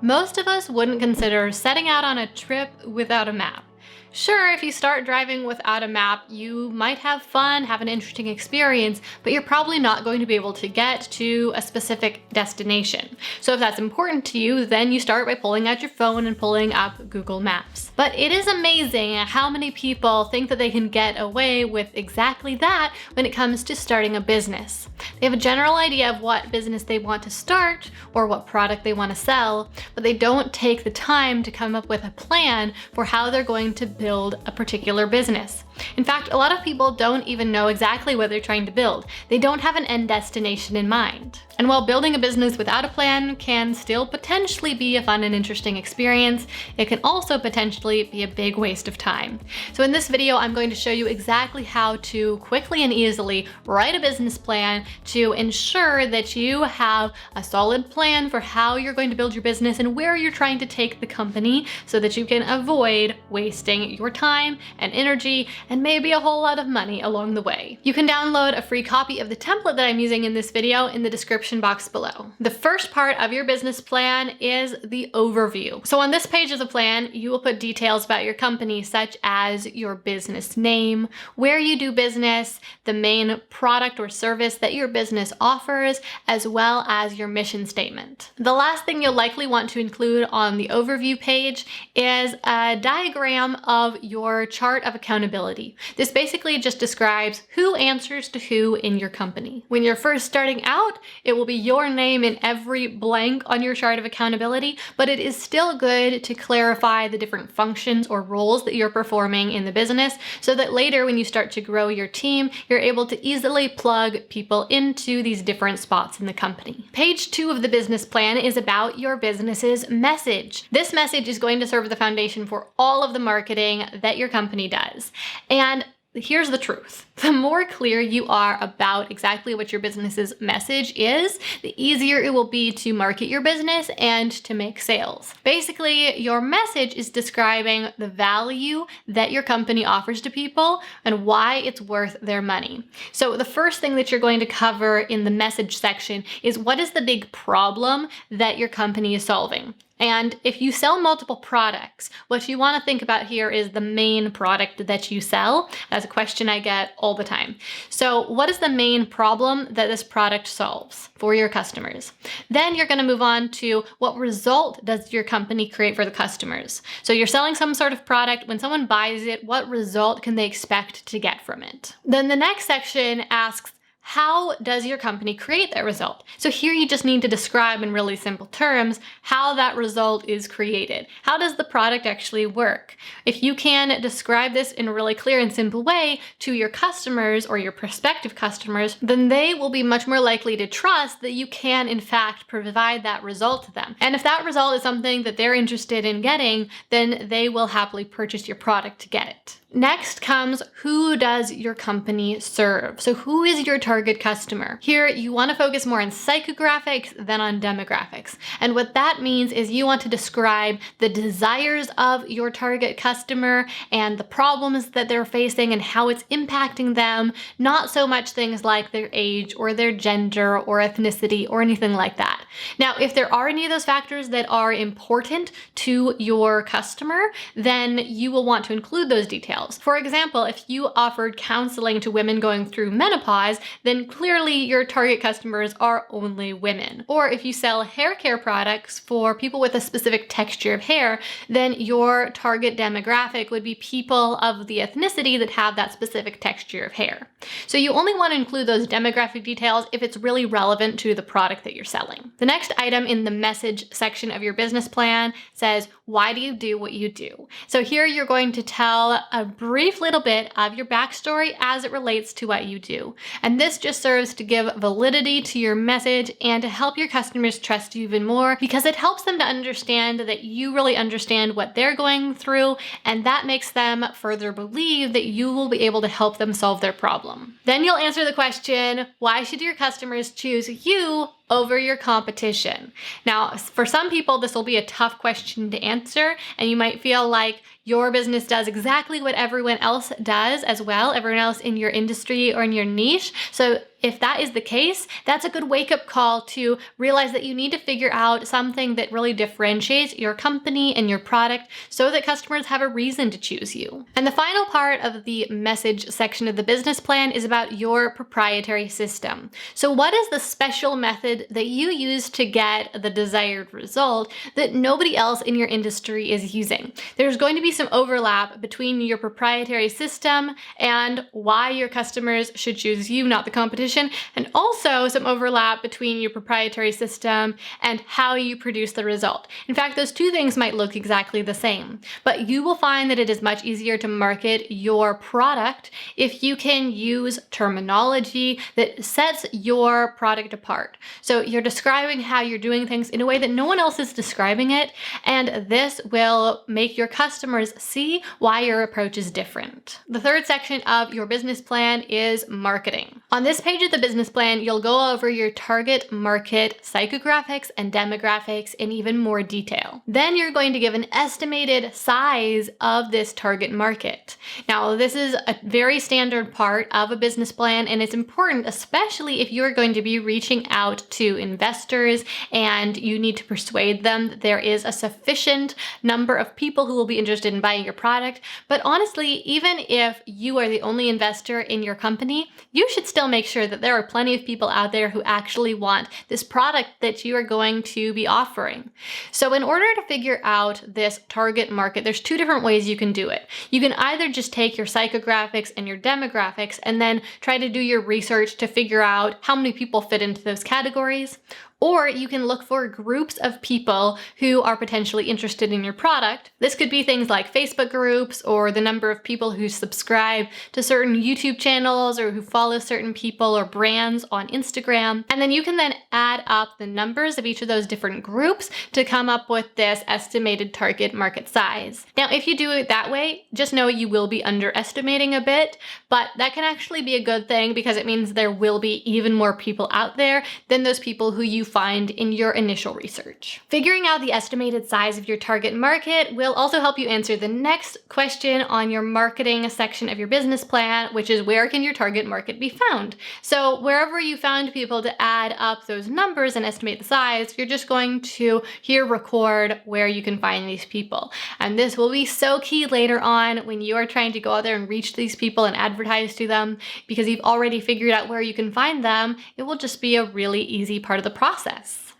Most of us wouldn't consider setting out on a trip without a map. Sure, if you start driving without a map, you might have fun, have an interesting experience, but you're probably not going to be able to get to a specific destination. So if that's important to you, then you start by pulling out your phone and pulling up Google Maps. But it is amazing how many people think that they can get away with exactly that when it comes to starting a business. They have a general idea of what business they want to start or what product they want to sell, but they don't take the time to come up with a plan for how they're going to build a particular business. In fact, a lot of people don't even know exactly what they're trying to build. They don't have an end destination in mind. And while building a business without a plan can still potentially be a fun and interesting experience, it can also potentially be a big waste of time. So in this video, I'm going to show you exactly how to quickly and easily write a business plan to ensure that you have a solid plan for how you're going to build your business and where you're trying to take the company so that you can avoid wasting your time and energy and maybe a whole lot of money along the way. You can download a free copy of the template that I'm using in this video in the description box below. The first part of your business plan is the overview. So on this page of the plan, you will put details about your company, such as your business name, where you do business, the main product or service that your business offers, as well as your mission statement. The last thing you'll likely want to include on the overview page is a diagram of your chart of accountability. This basically just describes who answers to who in your company. When you're first starting out, it will be your name in every blank on your chart of accountability, but it is still good to clarify the different functions or roles that you're performing in the business so that later when you start to grow your team, you're able to easily plug people into these different spots in the company. Page 2 of the business plan is about your business's message. This message is going to serve the foundation for all of the marketing that your company does. And here's the truth. The more clear you are about exactly what your business's message is, the easier it will be to market your business and to make sales. Basically, your message is describing the value that your company offers to people and why it's worth their money. So the first thing that you're going to cover in the message section is what is the big problem that your company is solving. And if you sell multiple products, what you want to think about here is the main product that you sell. That's a question I get all the time. So what is the main problem that this product solves for your customers? Then you're going to move on to what result does your company create for the customers? So you're selling some sort of product. When someone buys it, what result can they expect to get from it? Then the next section asks, how does your company create that result? So here you just need to describe in really simple terms how that result is created. How does the product actually work? If you can describe this in a really clear and simple way to your customers or your prospective customers, then they will be much more likely to trust that you can in fact provide that result to them. And if that result is something that they're interested in getting, then they will happily purchase your product to get it. Next comes, who does your company serve? So who is your target customer? Here, you want to focus more on psychographics than on demographics. And what that means is you want to describe the desires of your target customer and the problems that they're facing and how it's impacting them, not so much things like their age or their gender or ethnicity or anything like that. Now, if there are any of those factors that are important to your customer, then you will want to include those details. For example, if you offered counseling to women going through menopause, then clearly your target customers are only women. Or if you sell hair care products for people with a specific texture of hair, then your target demographic would be people of the ethnicity that have that specific texture of hair. So you only want to include those demographic details if it's really relevant to the product that you're selling. The next item in the message section of your business plan says, why do you do what you do? So here you're going to tell a brief little bit of your backstory as it relates to what you do. And this just serves to give validity to your message and to help your customers trust you even more because it helps them to understand that you really understand what they're going through, and that makes them further believe that you will be able to help them solve their problem. Then you'll answer the question, why should your customers choose you over your competition? Now, for some people, this will be a tough question to answer, and you might feel like your business does exactly what everyone else does as well, everyone else in your industry or in your niche. So if that is the case, that's a good wake-up call to realize that you need to figure out something that really differentiates your company and your product so that customers have a reason to choose you. And the final part of the message section of the business plan is about your proprietary system. So what is the special method that you use to get the desired result that nobody else in your industry is using? There's going to be some overlap between your proprietary system and why your customers should choose you, not the competition, and also some overlap between your proprietary system and how you produce the result. In fact, those two things might look exactly the same, but you will find that it is much easier to market your product if you can use terminology that sets your product apart. So you're describing how you're doing things in a way that no one else is describing it, and this will make your customers see why your approach is different. The third section of your business plan is marketing. On this page of the business plan, you'll go over your target market psychographics and demographics in even more detail. Then you're going to give an estimated size of this target market. Now, this is a very standard part of a business plan, and it's important, especially if you're going to be reaching out to investors and you need to persuade them that there is a sufficient number of people who will be interested in buying your product. But honestly, even if you are the only investor in your company, you should still make sure that there are plenty of people out there who actually want this product that you are going to be offering. So in order to figure out this target market, there's two different ways you can do it. You can either just take your psychographics and your demographics and then try to do your research to figure out how many people fit into those categories. Or you can look for groups of people who are potentially interested in your product. This could be things like Facebook groups or the number of people who subscribe to certain YouTube channels or who follow certain people or brands on Instagram. And then you can then add up the numbers of each of those different groups to come up with this estimated target market size. Now, if you do it that way, just know you will be underestimating a bit, but that can actually be a good thing because it means there will be even more people out there than those people who you find in your initial research. Figuring out the estimated size of your target market will also help you answer the next question on your marketing section of your business plan, which is where can your target market be found? So wherever you found people to add up those numbers and estimate the size, you're just going to here record where you can find these people. And this will be so key later on when you are trying to go out there and reach these people and advertise to them, because you've already figured out where you can find them. It will just be a really easy part of the process.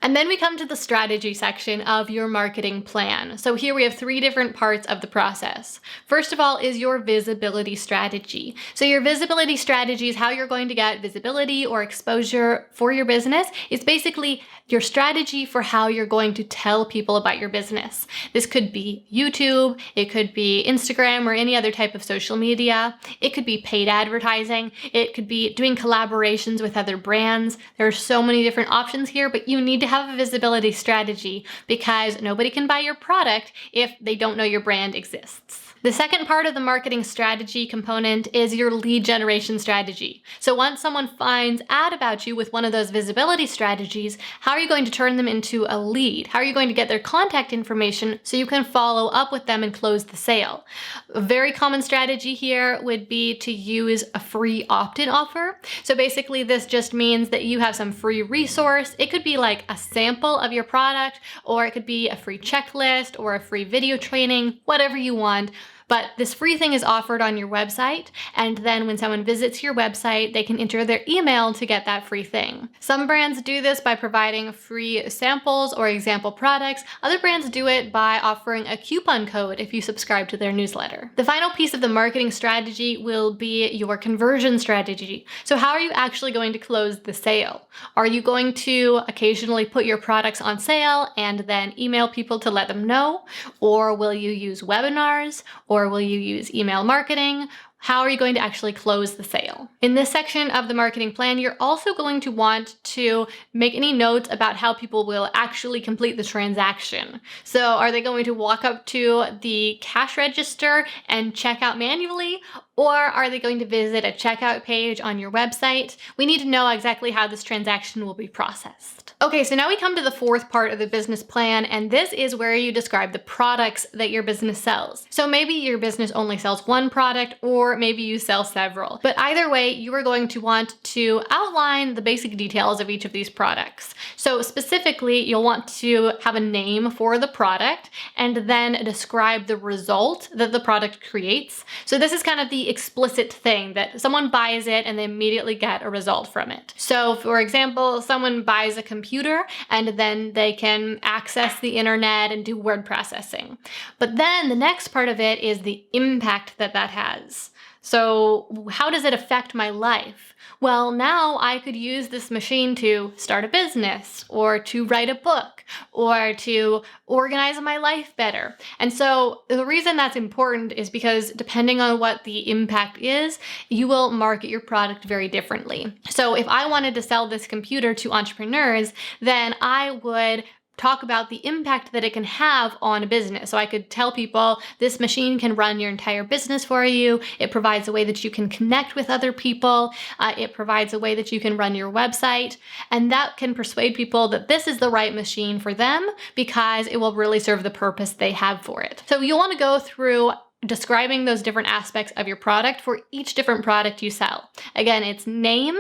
And then we come to the strategy section of your marketing plan. So here we have three different parts of the process. First of all is your visibility strategy. So your visibility strategy is how you're going to get visibility or exposure for your business. It's basically your strategy for how you're going to tell people about your business. This could be YouTube, it could be Instagram or any other type of social media. It could be paid advertising. It could be doing collaborations with other brands. There are so many different options here, but you need to have a visibility strategy because nobody can buy your product if they don't know your brand exists. The second part of the marketing strategy component is your lead generation strategy. So once someone finds out about you with one of those visibility strategies, how are you going to turn them into a lead? How are you going to get their contact information so you can follow up with them and close the sale? A very common strategy here would be to use a free opt-in offer. So basically this just means that you have some free resource. It could be like a sample of your product, or it could be a free checklist or a free video training, whatever you want. But this free thing is offered on your website, and then when someone visits your website, they can enter their email to get that free thing. Some brands do this by providing free samples or example products. Other brands do it by offering a coupon code if you subscribe to their newsletter. The final piece of the marketing strategy will be your conversion strategy. So how are you actually going to close the sale? Are you going to occasionally put your products on sale and then email people to let them know? Or will you use webinars? Or will you use email marketing? How are you going to actually close the sale? In this section of the marketing plan, you're also going to want to make any notes about how people will actually complete the transaction. So are they going to walk up to the cash register and check out manually? Or are they going to visit a checkout page on your website? We need to know exactly how this transaction will be processed. Okay, so now we come to the fourth part of the business plan, and this is where you describe the products that your business sells. So maybe your business only sells one product, or maybe you sell several. But either way, you are going to want to outline the basic details of each of these products. So specifically, you'll want to have a name for the product and then describe the result that the product creates. So this is kind of the explicit thing that someone buys it and they immediately get a result from it. So for example, someone buys a computer and then they can access the internet and do word processing. But then the next part of it is the impact that that has. So how does it affect my life? Well, now I could use this machine to start a business or to write a book or to organize my life better. And so the reason that's important is because depending on what the impact is, you will market your product very differently. So if I wanted to sell this computer to entrepreneurs, then I would talk about the impact that it can have on a business. So I could tell people this machine can run your entire business for you. It provides a way that you can connect with other people. It provides a way that you can run your website. And that can persuade people that this is the right machine for them because it will really serve the purpose they have for it. So you'll want to go through describing those different aspects of your product for each different product you sell. Again, its name,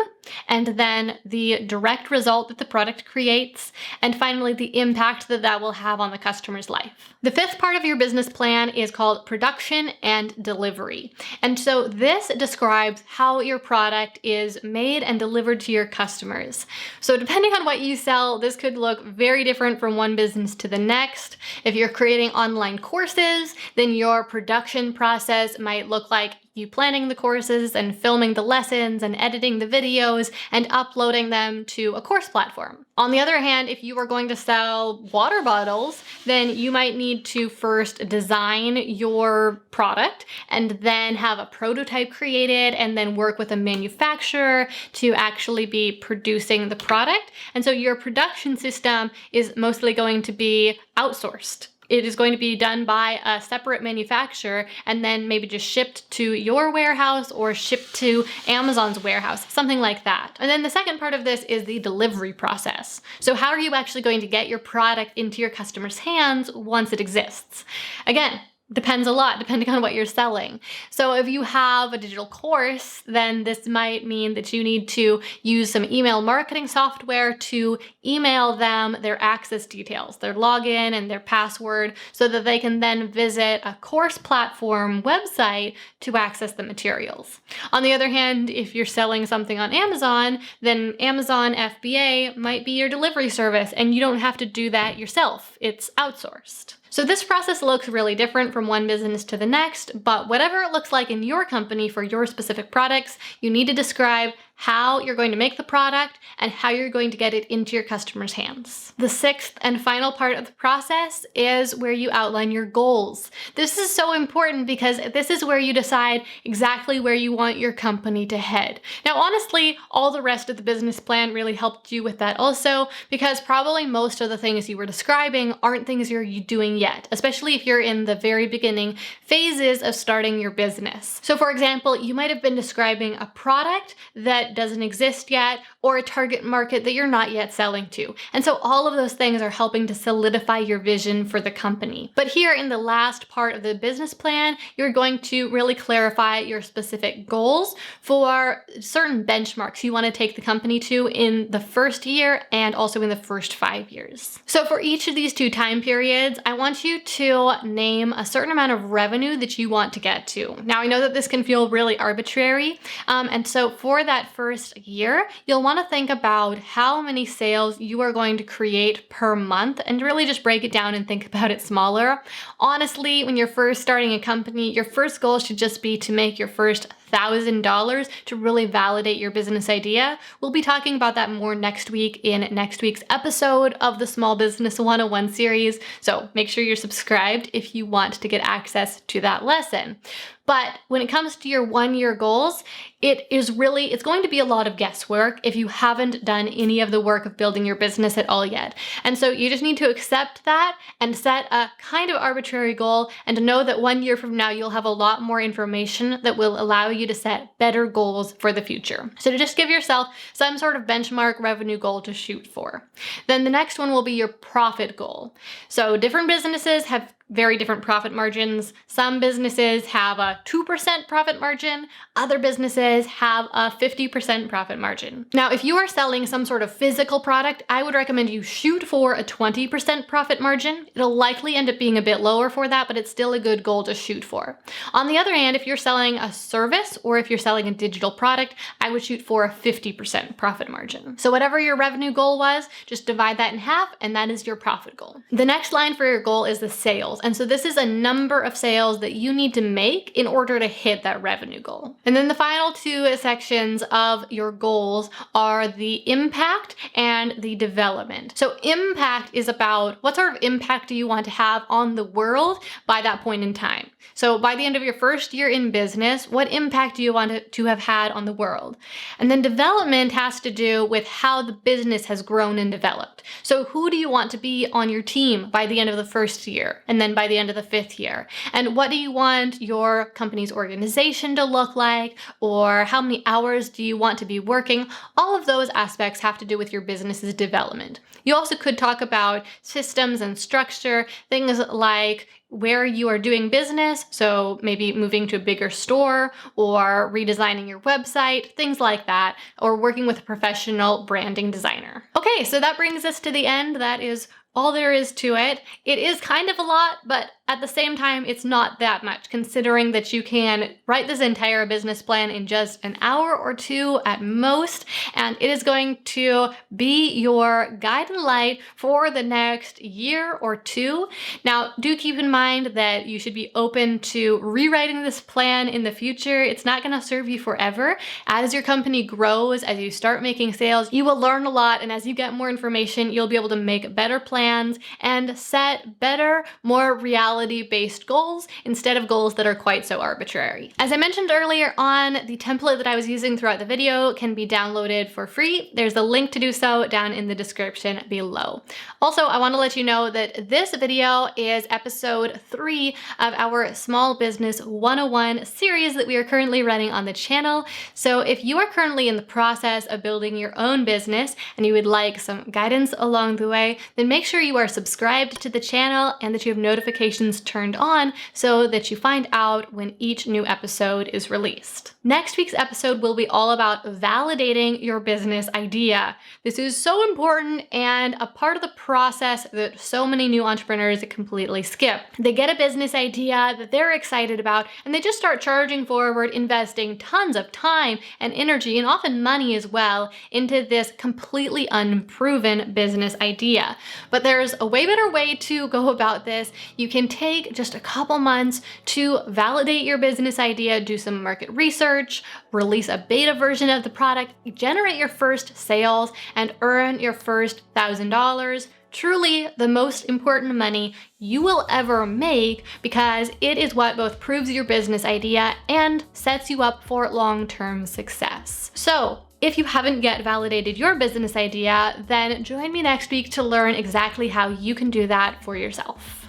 and then the direct result that the product creates, and finally the impact that that will have on the customer's life. The fifth part of your business plan is called production and delivery. And so this describes how your product is made and delivered to your customers. So depending on what you sell, this could look very different from one business to the next. If you're creating online courses, then your production process might look like you planning the courses and filming the lessons and editing the videos and uploading them to a course platform. On the other hand, if you are going to sell water bottles, then you might need to first design your product and then have a prototype created and then work with a manufacturer to actually be producing the product. And so your production system is mostly going to be outsourced. It is going to be done by a separate manufacturer and then maybe just shipped to your warehouse or shipped to Amazon's warehouse, something like that. And then the second part of this is the delivery process. So how are you actually going to get your product into your customer's hands once it exists? Again, depends a lot depending on what you're selling. So if you have a digital course, then this might mean that you need to use some email marketing software to email them their access details, their login and their password, so that they can then visit a course platform website to access the materials. On the other hand, if you're selling something on Amazon, then Amazon FBA might be your delivery service and you don't have to do that yourself. It's outsourced. So this process looks really different from one business to the next, but whatever it looks like in your company for your specific products, you need to describe how you're going to make the product and how you're going to get it into your customers' hands. The sixth and final part of the process is where you outline your goals. This is so important because this is where you decide exactly where you want your company to head. Now, honestly, all the rest of the business plan really helped you with that also, because probably most of the things you were describing aren't things you're doing yet, especially if you're in the very beginning phases of starting your business. So for example, you might have been describing a product that doesn't exist yet, or a target market that you're not yet selling to. And so all of those things are helping to solidify your vision for the company. But here in the last part of the business plan, you're going to really clarify your specific goals for certain benchmarks you want to take the company to in the first year and also in the first 5 years. So for each of these 2 time periods, I want you to name a certain amount of revenue that you want to get to. Now, I know that this can feel really arbitrary, and so for that first year, you'll want to think about how many sales you are going to create per month and really just break it down and think about it smaller. Honestly, when you're first starting a company, your first goal should just be to make your first $1,000 to really validate your business idea. We'll be talking about that more next week in next week's episode of the Small Business 101 series. So make sure you're subscribed if you want to get access to that lesson. But when it comes to your 1-year goals, it's going to be a lot of guesswork if you haven't done any of the work of building your business at all yet. And so you just need to accept that and set a kind of arbitrary goal, and to know that 1 year from now, you'll have a lot more information that will allow you to set better goals for the future. So to just give yourself some sort of benchmark revenue goal to shoot for. Then the next one will be your profit goal. So different businesses have very different profit margins. Some businesses have a 2% profit margin. Other businesses have a 50% profit margin. Now, if you are selling some sort of physical product, I would recommend you shoot for a 20% profit margin. It'll likely end up being a bit lower for that, but it's still a good goal to shoot for. On the other hand, if you're selling a service or if you're selling a digital product, I would shoot for a 50% profit margin. So whatever your revenue goal was, just divide that in half, and that is your profit goal. The next line for your goal is the sales. And so this is a number of sales that you need to make in order to hit that revenue goal. And then the final two sections of your goals are the impact and the development. So impact is about what sort of impact do you want to have on the world by that point in time. So by the end of your first year in business, what impact do you want to have had on the world? And then development has to do with how the business has grown and developed. So who do you want to be on your team by the end of the first year, and then by the end of the 5th year? And what do you want your company's organization to look like? Or how many hours do you want to be working? All of those aspects have to do with your business's development. You also could talk about systems and structure, things like where you are doing business, so maybe moving to a bigger store or redesigning your website, things like that, or working with a professional branding designer. Okay, so that brings us to the end. That is all there is to it. It is kind of a lot, but at the same time, it's not that much, considering that you can write this entire business plan in just an hour or two at most, and it is going to be your guide and light for the next year or two. Now, do keep in mind that you should be open to rewriting this plan in the future. It's not going to serve you forever. As your company grows, as you start making sales, you will learn a lot, and as you get more information, you'll be able to make better plans and set better, more reality-based goals instead of goals that are quite so arbitrary. As I mentioned earlier on, the template that I was using throughout the video can be downloaded for free. There's a link to do so down in the description below. Also, I want to let you know that this video is episode 3 of our Small Business 101 series that we are currently running on the channel. So if you are currently in the process of building your own business and you would like some guidance along the way, then make sure you are subscribed to the channel and that you have notifications turned on so that you find out when each new episode is released. Next week's episode will be all about validating your business idea. This is so important and a part of the process that so many new entrepreneurs completely skip. They get a business idea that they're excited about and they just start charging forward, investing tons of time and energy and often money as well into this completely unproven business idea. But there's a way better way to go about this. You can take just a couple months to validate your business idea, do some market research, release a beta version of the product, generate your first sales, and earn your first $1,000. Truly the most important money you will ever make, because it is what both proves your business idea and sets you up for long-term success. So if you haven't yet validated your business idea, then join me next week to learn exactly how you can do that for yourself.